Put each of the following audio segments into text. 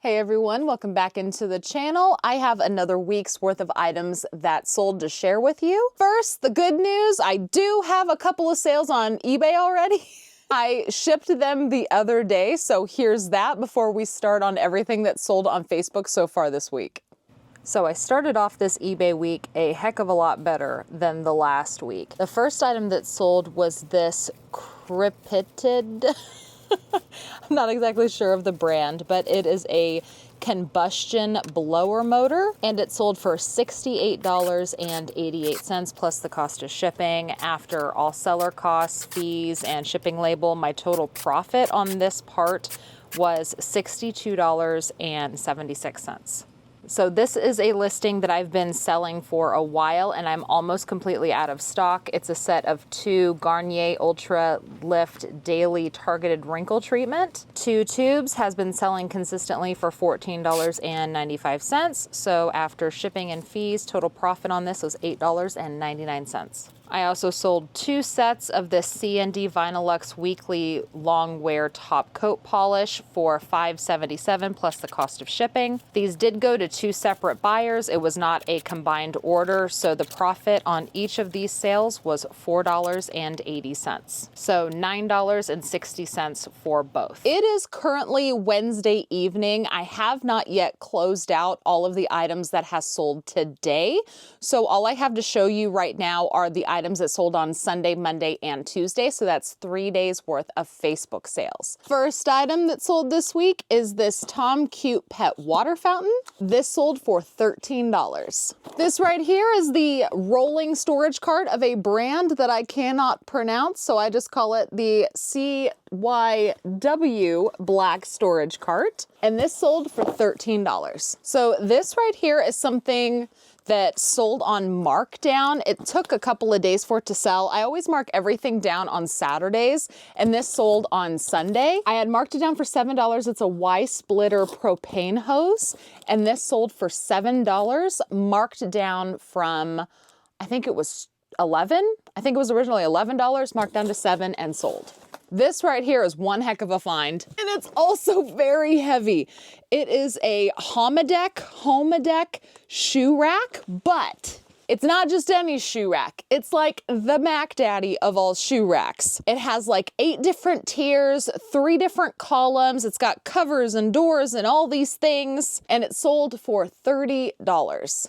Hey everyone, welcome back into the channel. I have another week's worth of items that sold to share with you. First, the good news, I do have a couple of sales on eBay already. I shipped them the other day, so here's that before we start on everything that's sold on Facebook so far this week. So I started off this eBay week a heck of a lot better than the last week. The first item that sold was this cryptid. I'm not exactly sure of the brand, but it is a combustion blower motor, and it sold for $68.88 plus the cost of shipping. After all seller costs, fees, and shipping label, my total profit on this part was $62.76. So this is a listing that I've been selling for a while, and I'm almost completely out of stock. It's a set of 2 Garnier Ultra Lift Daily Targeted Wrinkle Treatment. 2 tubes, has been selling consistently for $14.95. So after shipping and fees, total profit on this was $8.99. I also sold 2 sets of this C&D Vinylux Weekly Long Wear Top Coat Polish for $5.77 plus the cost of shipping. These did go to 2 separate buyers. It was not a combined order, so the profit on each of these sales was $4.80. So $9.60 for both. It is currently Wednesday evening. I have not yet closed out all of the items that has sold today. So all I have to show you right now are the items that sold on Sunday, Monday, and Tuesday. So that's 3 days worth of Facebook sales. First item that sold this week is this Tom Cute Pet Water Fountain. This sold for $13. This right here is the rolling storage cart of a brand that I cannot pronounce, so I just call it the CYW Black Storage Cart. And this sold for $13. So this right here is something that sold on markdown. It took a couple of days for it to sell. I always mark everything down on Saturdays, and this sold on Sunday. I had marked it down for $7. It's a Y-splitter propane hose, and this sold for $7, marked down from, I think it was 11. I think it was originally $11, marked down to 7 and sold. This right here is one heck of a find, and it's also very heavy. It is a Homedeck shoe rack, but it's not just any shoe rack. It's like the Mac Daddy of all shoe racks. It has like 8 different tiers, 3 different columns. It's got covers and doors and all these things, and it sold for $30.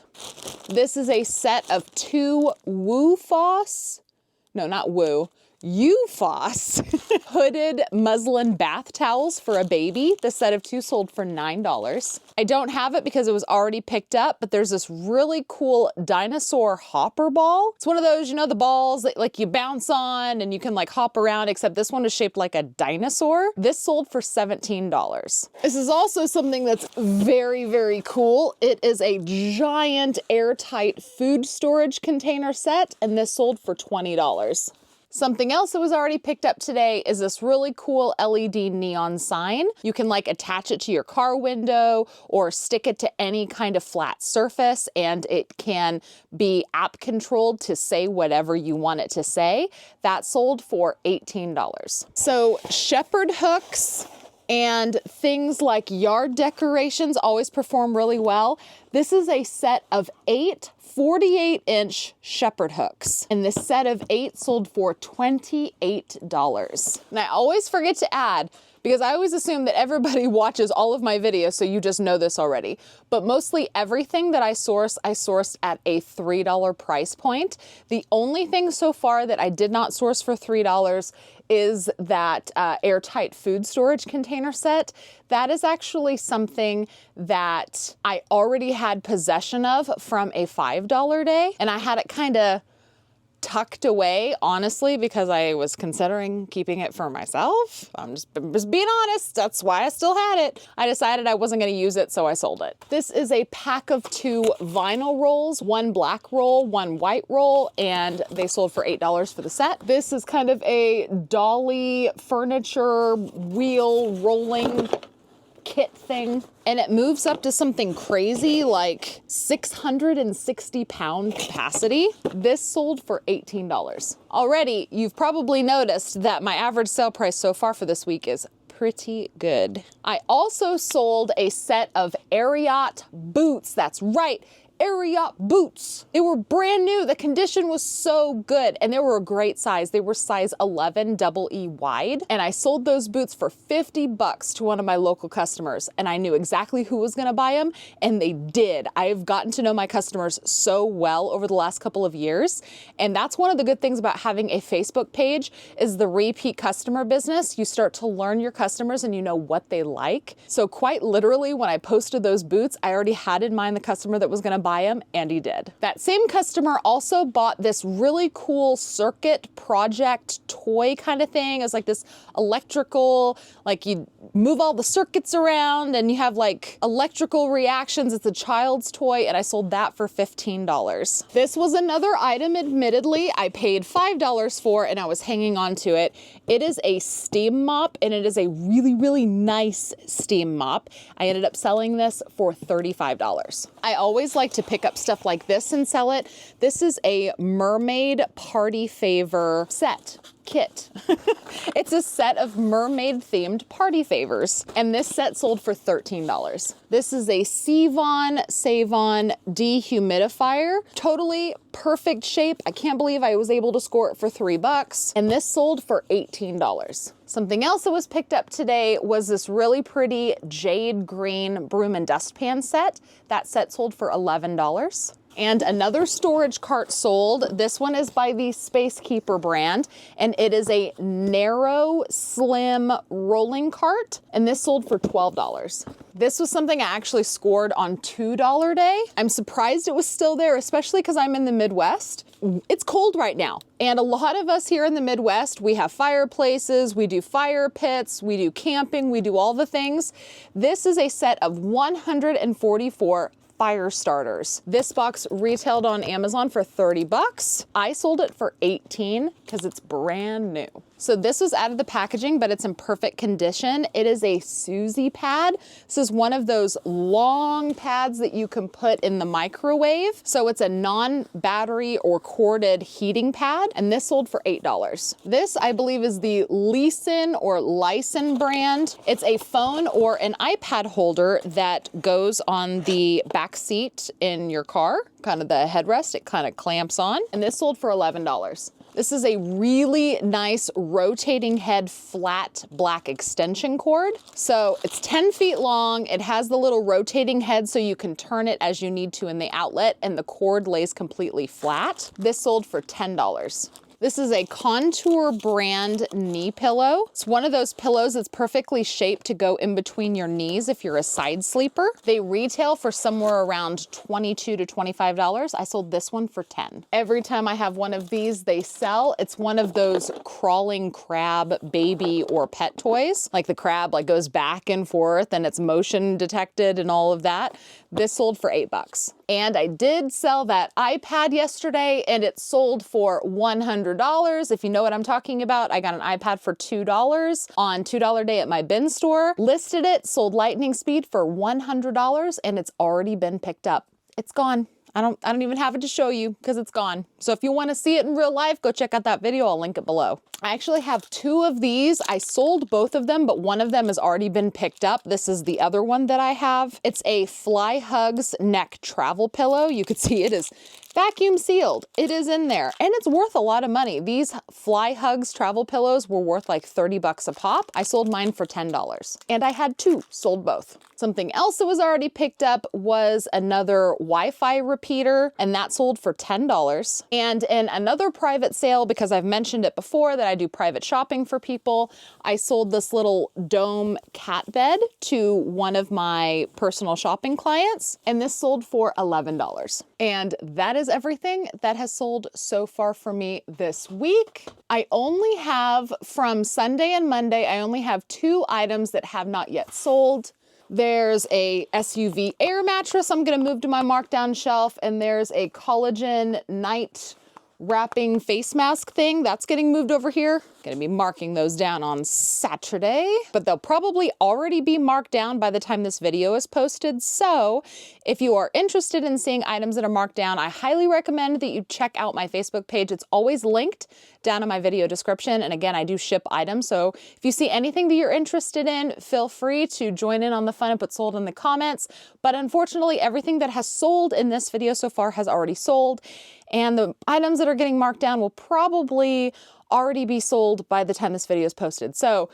This is a set of 2 UFOS hooded muslin bath towels for a baby. The set of 2 sold for $9. I don't have it because it was already picked up, but there's this really cool dinosaur hopper ball. It's one of those, you know, the balls that like you bounce on and you can like hop around, except this one is shaped like a dinosaur. This sold for $17. This is also something that's very, very cool. It is a giant airtight food storage container set, and this sold for $20. Something else that was already picked up today is this really cool LED neon sign. You can like attach it to your car window or stick it to any kind of flat surface, and it can be app controlled to say whatever you want it to say. That sold for $18. So shepherd hooks and things like yard decorations always perform really well. This is a set of 8 48-inch shepherd hooks, and this set of 8 sold for $28. And I always forget to add, because I always assume that everybody watches all of my videos, so you just know this already. But mostly everything that I sourced at a $3 price point. The only thing so far that I did not source for $3 is that airtight food storage container set. That is actually something that I already had possession of from a $5 day, and I had it kind of tucked away, honestly, because I was considering keeping it for myself. I'm just being honest. That's why I still had it. I decided I wasn't going to use it, so I sold it. This is a pack of 2 vinyl rolls, 1 black roll, 1 white roll, and they sold for $8 for the set. This is kind of a dolly furniture wheel rolling kit thing, and it moves up to something crazy like 660 pound capacity. This sold for $18. Already, you've probably noticed that my average sale price so far for this week is pretty good. I also sold a set of Ariat boots. That's right. Ariat boots. They were brand new. The condition was so good and they were a great size. They were size 11 double E wide. And I sold those boots for 50 bucks to one of my local customers and I knew exactly who was gonna buy them and they did. I've gotten to know my customers so well over the last couple of years. And that's one of the good things about having a Facebook page is the repeat customer business. You start to learn your customers and you know what they like. So quite literally when I posted those boots, I already had in mind the customer that was gonna buy him, and he did. That same customer also bought this really cool circuit project toy kind of thing. It's like this electrical, like you move all the circuits around and you have like electrical reactions. It's a child's toy and I sold that for $15. This was another item, admittedly, I paid $5 for and I was hanging on to it. It is a steam mop and it is a really, really nice steam mop. I ended up selling this for $35. I always like to pick up stuff like this and sell it. This is a mermaid party favor set. Kit. It's a set of mermaid themed party favors. And this set sold for $13. This is a Savon dehumidifier. Totally perfect shape. I can't believe I was able to score it for $3. And this sold for $18. Something else that was picked up today was this really pretty jade green broom and dustpan set. That set sold for $11. And another storage cart sold. This one is by the Space Keeper brand, and it is a narrow, slim rolling cart, and this sold for $12. This was something I actually scored on $2 day. I'm surprised it was still there, especially because I'm in the Midwest. It's cold right now. And a lot of us here in the Midwest, we have fireplaces, we do fire pits, we do camping, we do all the things. This is a set of 144 fire starters. This box retailed on Amazon for 30 bucks. I sold it for 18 because it's brand new. So this was out of the packaging, but it's in perfect condition. It is a Suzy pad. This is one of those long pads that you can put in the microwave. So it's a non-battery or corded heating pad, and this sold for $8. This, I believe, is the Lysen or Lysen brand. It's a phone or an iPad holder that goes on the back seat in your car, kind of the headrest, it kind of clamps on, and this sold for $11. This is a really nice rotating head flat black extension cord. So it's 10 feet long. It has the little rotating head so you can turn it as you need to in the outlet, and the cord lays completely flat. This sold for $10. This is a Contour brand knee pillow. It's one of those pillows that's perfectly shaped to go in between your knees if you're a side sleeper. They retail for somewhere around $22 to $25. I sold this one for $10. Every time I have one of these, they sell. It's one of those crawling crab baby or pet toys. Like the crab like goes back and forth and it's motion detected and all of that. This sold for $8. And I did sell that iPad yesterday and it sold for $100. If you know what I'm talking about, I got an iPad for $2 on $2 day at my bin store. Listed it, sold lightning speed for $100, and it's already been picked up. It's gone. I don't even have it to show you because it's gone. So if you want to see it in real life, go check out that video. I'll link it below. I actually have two of these. I sold both of them, but one of them has already been picked up. This is the other one that I have. It's a Fly Hugs neck travel pillow. You could see it is vacuum sealed. It is in there and it's worth a lot of money. These Fly Hugs travel pillows were worth like 30 bucks a pop. I sold mine for $10 and I had two, sold both. Something else that was already picked up was another Wi-Fi repeater, and that sold for $10. And in another private sale, because I've mentioned it before that I do private shopping for people, I sold this little dome cat bed to one of my personal shopping clients, and this sold for $11. And that is everything that has sold so far for me this week. I only have, from Sunday and Monday, I only have two items that have not yet sold. There's a SUV air mattress I'm gonna move to my markdown shelf, and there's a collagen night wrapping face mask thing, that's getting moved over here. Gonna be marking those down on Saturday, but they'll probably already be marked down by the time this video is posted. So if you are interested in seeing items that are marked down, I highly recommend that you check out my Facebook page. It's always linked down in my video description. And again, I do ship items. So if you see anything that you're interested in, feel free to join in on the fun and put sold in the comments. But unfortunately, everything that has sold in this video so far has already sold. And the items that are getting marked down will probably already be sold by the time this video is posted. So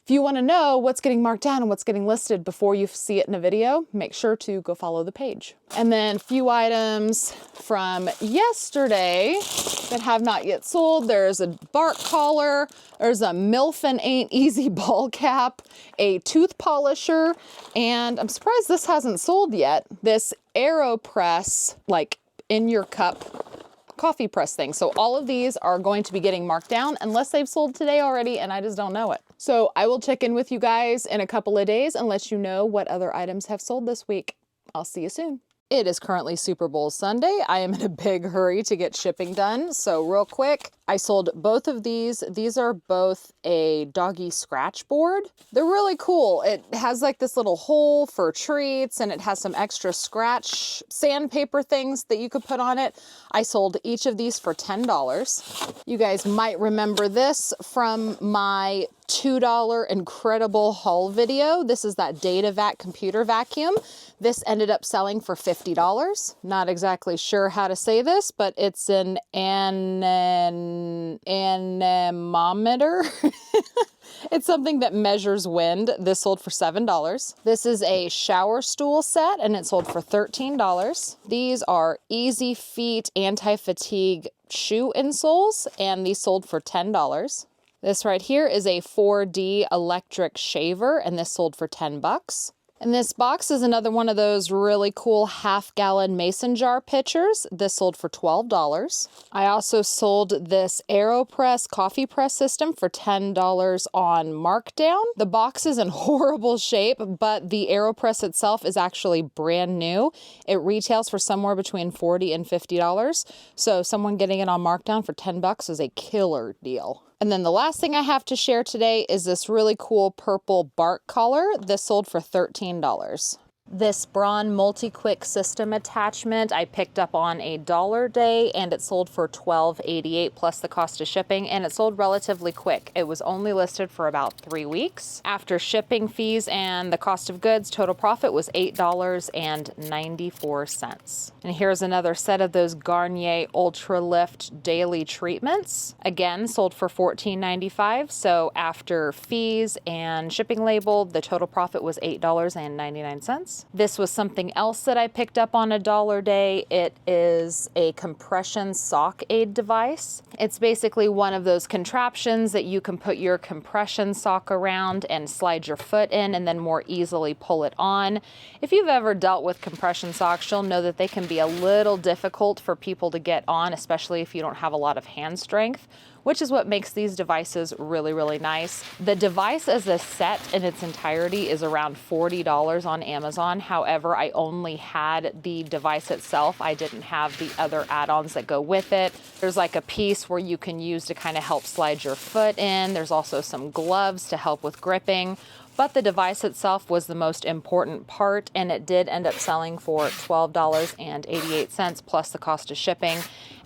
if you want to know what's getting marked down and what's getting listed before you see it in a video, make sure to go follow the page. And then a few items from yesterday that have not yet sold. There's a bark collar, there's a MILF and Ain't Easy ball cap, a tooth polisher, and I'm surprised this hasn't sold yet. This AeroPress, like in your cup coffee press thing. So all of these are going to be getting marked down unless they've sold today already and I just don't know it. So I will check in with you guys in a couple of days and let you know what other items have sold this week. I'll see you soon. It is currently Super Bowl Sunday. I am in a big hurry to get shipping done. So real quick, I sold both of these. These are both a doggy scratch board. They're really cool. It has like this little hole for treats and it has some extra scratch sandpaper things that you could put on it. I sold each of these for $10. You guys might remember this from my $2 incredible haul video. This is that DataVac computer vacuum. This ended up selling for $50. Not exactly sure how to say this, but it's an anemometer. It's something that measures wind. This sold for $7. This is a shower stool set and it sold for $13. These are Easy Feet anti-fatigue shoe insoles and these sold for $10. This right here is a 4D electric shaver and this sold for $10. And this box is another one of those really cool half-gallon mason jar pitchers. This sold for $12. I also sold this AeroPress coffee press system for $10 on markdown. The box is in horrible shape, but the AeroPress itself is actually brand new. It retails for somewhere between $40 and $50. So someone getting it on markdown for $10 is a killer deal. And then the last thing I have to share today is this really cool purple bark collar. This sold for $13. This Braun multi-quick system attachment I picked up on $1 day and it sold for $12.88 plus the cost of shipping, and it sold relatively quick. It was only listed for about 3 weeks. After shipping fees and the cost of goods, total profit was $8.94. And here's another set of those Garnier Ultra Lift daily treatments. Again, sold for $14.95. So after fees and shipping label, the total profit was $8.99. This was something else that I picked up on $1 day. It is a compression sock aid device. It's basically one of those contraptions that you can put your compression sock around and slide your foot in and then more easily pull it on. If you've ever dealt with compression socks, you'll know that they can be a little difficult for people to get on, especially if you don't have a lot of hand strength, which is what makes these devices really, really nice. The device as a set in its entirety is around $40 on Amazon. However, I only had the device itself. I didn't have the other add-ons that go with it. There's like a piece where you can use to kind of help slide your foot in. There's also some gloves to help with gripping. But the device itself was the most important part, and it did end up selling for $12.88 plus the cost of shipping.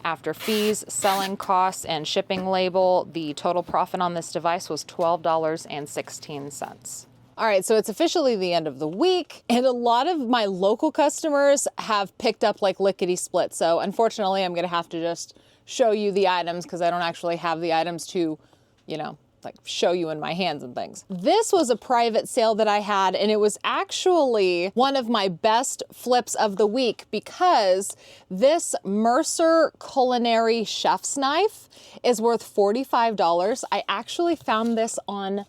After fees, selling costs, and shipping label, the total profit on this device was $12.16. All right, so it's officially the end of the week, and a lot of my local customers have picked up like lickety split. So unfortunately, I'm gonna have to just show you the items because I don't actually have the items to, you know, like show you in my hands and things. This was a private sale that I had, and it was actually one of my best flips of the week because this Mercer culinary chef's knife is worth $45. I actually found this on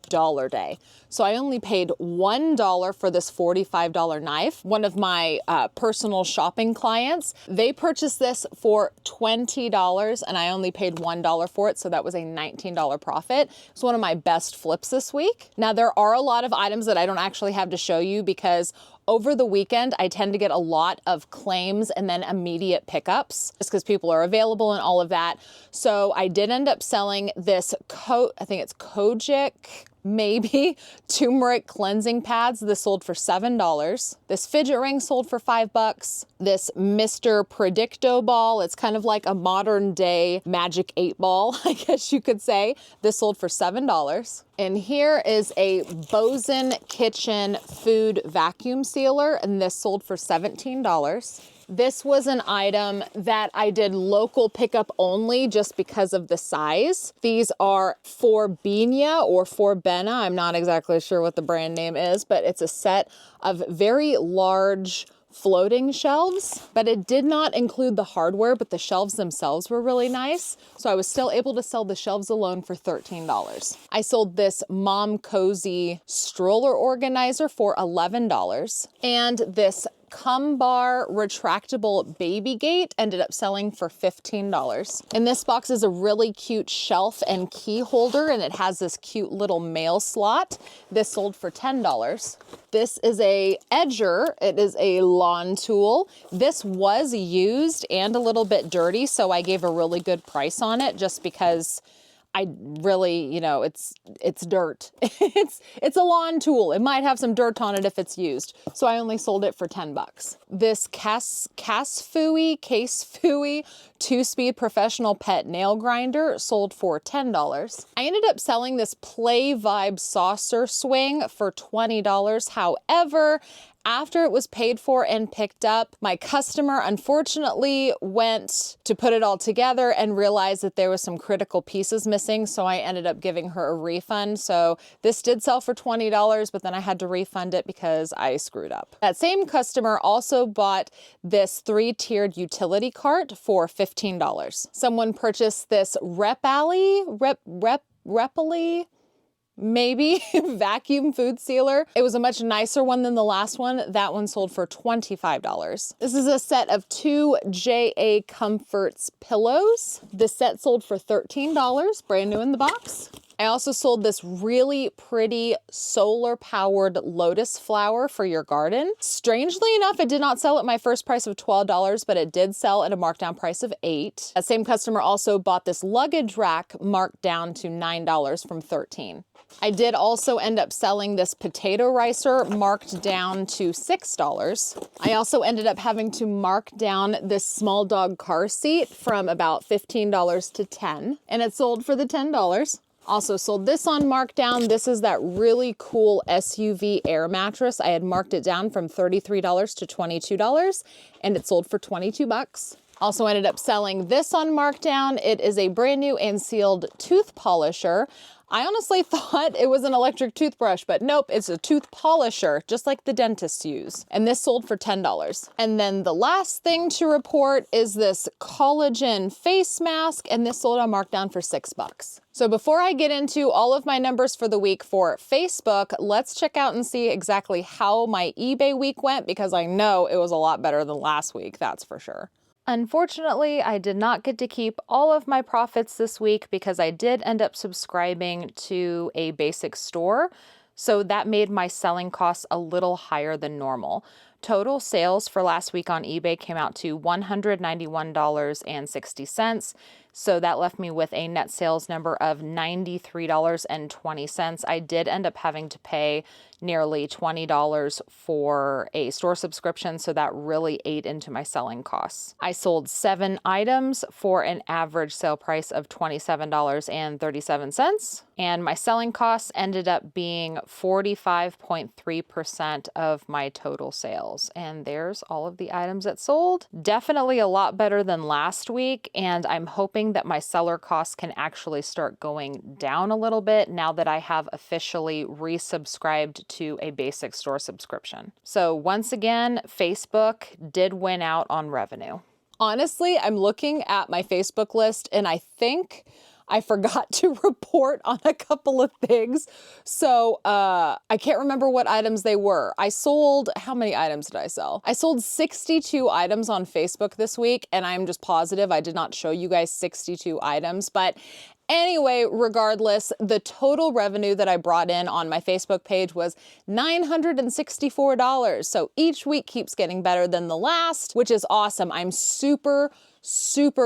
$1 day. So I only paid $1 for this $45 knife. One of my personal shopping clients, they purchased this for $20 and I only paid $1 for it. So that was a $19 profit. It's one of my best flips this week. Now there are a lot of items that I don't actually have to show you because over the weekend, I tend to get a lot of claims and then immediate pickups just because people are available and all of that. So I did end up selling this I think it's Kojic, maybe, turmeric cleansing pads. This sold for $7. This fidget ring sold for $5. This Mr. Predicto ball, it's kind of like a modern day Magic 8 ball, I guess you could say. This sold for $7. And here is a Bosen Kitchen food vacuum sealer, and this sold for $17. This was an item that I did local pickup only just because of the size. These are Forbena or Forbena. I'm not exactly sure what the brand name is, but it's a set of very large floating shelves, but it did not include the hardware, but the shelves themselves were really nice. So I was still able to sell the shelves alone for $13. I sold this Mom Cozy stroller organizer for $11. And this Bar retractable baby gate ended up selling for $15. And this box is a really cute shelf and key holder, and it has this cute little mail slot. This sold for $10. This is a edger. It is a lawn tool. This was used and a little bit dirty, so I gave a really good price on it just because I really, you know, it's dirt. it's a lawn tool. It might have some dirt on it if it's used. So I only sold it for $10. This Case Fooey 2-speed professional pet nail grinder sold for $10. I ended up selling this Play Vibe saucer swing for $20. However, after it was paid for and picked up, my customer unfortunately went to put it all together and realized that there was some critical pieces missing, so I ended up giving her a refund. So this did sell for $20, but then I had to refund it because I screwed up. That same customer also bought this 3-tiered utility cart for $15. Someone purchased this Repally, maybe vacuum food sealer. It was a much nicer one than the last one. That one sold for $25. This is a set of 2 JA Comforts pillows. This set sold for $13, brand new in the box. I also sold this really pretty solar powered lotus flower for your garden. Strangely enough, it did not sell at my first price of $12, but it did sell at a markdown price of $8. That same customer also bought this luggage rack marked down to $9 from $13. I did also end up selling this potato ricer marked down to $6. I also ended up having to mark down this small dog car seat from about $15 to $10, and it sold for the $10. Also sold this on markdown. This is that really cool SUV air mattress. I had marked it down from $33 to $22, and it sold for $22. Also ended up selling this on markdown. It is a brand new and sealed tooth polisher. I honestly thought it was an electric toothbrush, but nope, it's a tooth polisher, just like the dentists use. And this sold for $10. And then the last thing to report is this collagen face mask, and this sold on markdown for $6. So before I get into all of my numbers for the week for Facebook, let's check out and see exactly how my eBay week went, because I know it was a lot better than last week, that's for sure. Unfortunately, I did not get to keep all of my profits this week because I did end up subscribing to a basic store, so that made my selling costs a little higher than normal. Total sales for last week on eBay came out to $191.60. So that left me with a net sales number of $93.20. I did end up having to pay nearly $20 for a store subscription, so that really ate into my selling costs. I sold 7 items for an average sale price of $27.37, and my selling costs ended up being 45.3% of my total sales. And there's all of the items that sold. Definitely a lot better than last week, and I'm hoping that my seller costs can actually start going down a little bit now that I have officially resubscribed to a basic store subscription. So once again, Facebook did win out on revenue. Honestly, I'm looking at my Facebook list and I think I forgot to report on a couple of things. So I can't remember what items they were. I sold, how many items did I sell? I sold 62 items on Facebook this week, and I'm just positive I did not show you guys 62 items, but anyway, regardless, the total revenue that I brought in on my Facebook page was $964. So each week keeps getting better than the last, which is awesome. I'm super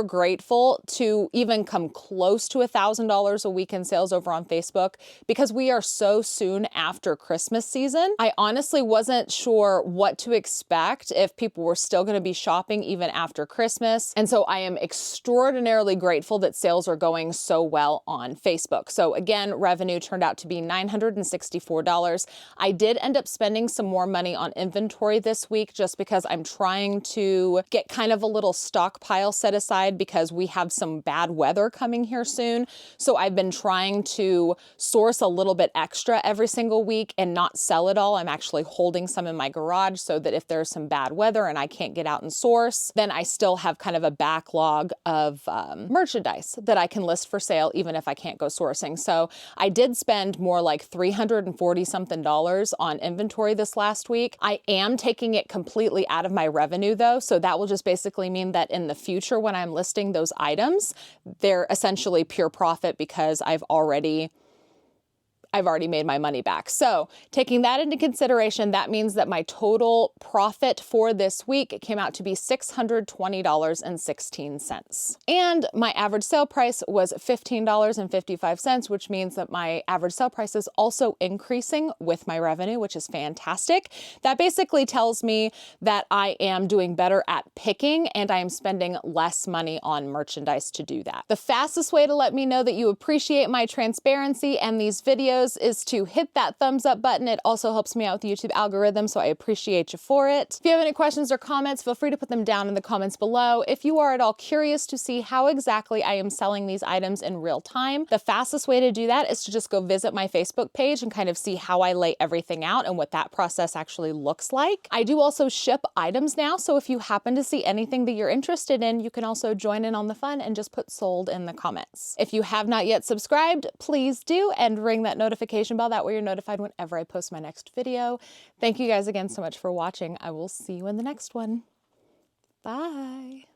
grateful to even come close to $1,000 a week in sales over on Facebook because we are so soon after Christmas season. I honestly wasn't sure what to expect if people were still going to be shopping even after Christmas. And so I am extraordinarily grateful that sales are going so well on Facebook. So again, revenue turned out to be $964. I did end up spending some more money on inventory this week just because I'm trying to get kind of a little stockpile set aside because we have some bad weather coming here soon. So I've been trying to source a little bit extra every single week and not sell it all. I'm actually holding some in my garage so that if there's some bad weather and I can't get out and source, then I still have kind of a backlog of merchandise that I can list for sale even if I can't go sourcing. So I did spend more like $340 something on inventory this last week. I am taking it completely out of my revenue though. So that will just basically mean that in the future when I'm listing those items, they're essentially pure profit because I've already made my money back. So taking that into consideration, that means that my total profit for this week came out to be $620.16. And my average sale price was $15.55, which means that my average sale price is also increasing with my revenue, which is fantastic. That basically tells me that I am doing better at picking and I am spending less money on merchandise to do that. The fastest way to let me know that you appreciate my transparency and these videos is to hit that thumbs up button. It also helps me out with the YouTube algorithm, so I appreciate you for it. If you have any questions or comments, feel free to put them down in the comments below. If you are at all curious to see how exactly I am selling these items in real time, the fastest way to do that is to just go visit my Facebook page and kind of see how I lay everything out and what that process actually looks like. I do also ship items now, so if you happen to see anything that you're interested in, you can also join in on the fun and just put sold in the comments. If you have not yet subscribed, please do and ring that notification bell. That way you're notified whenever I post my next video. Thank you guys again so much for watching. I will see you in the next one. Bye.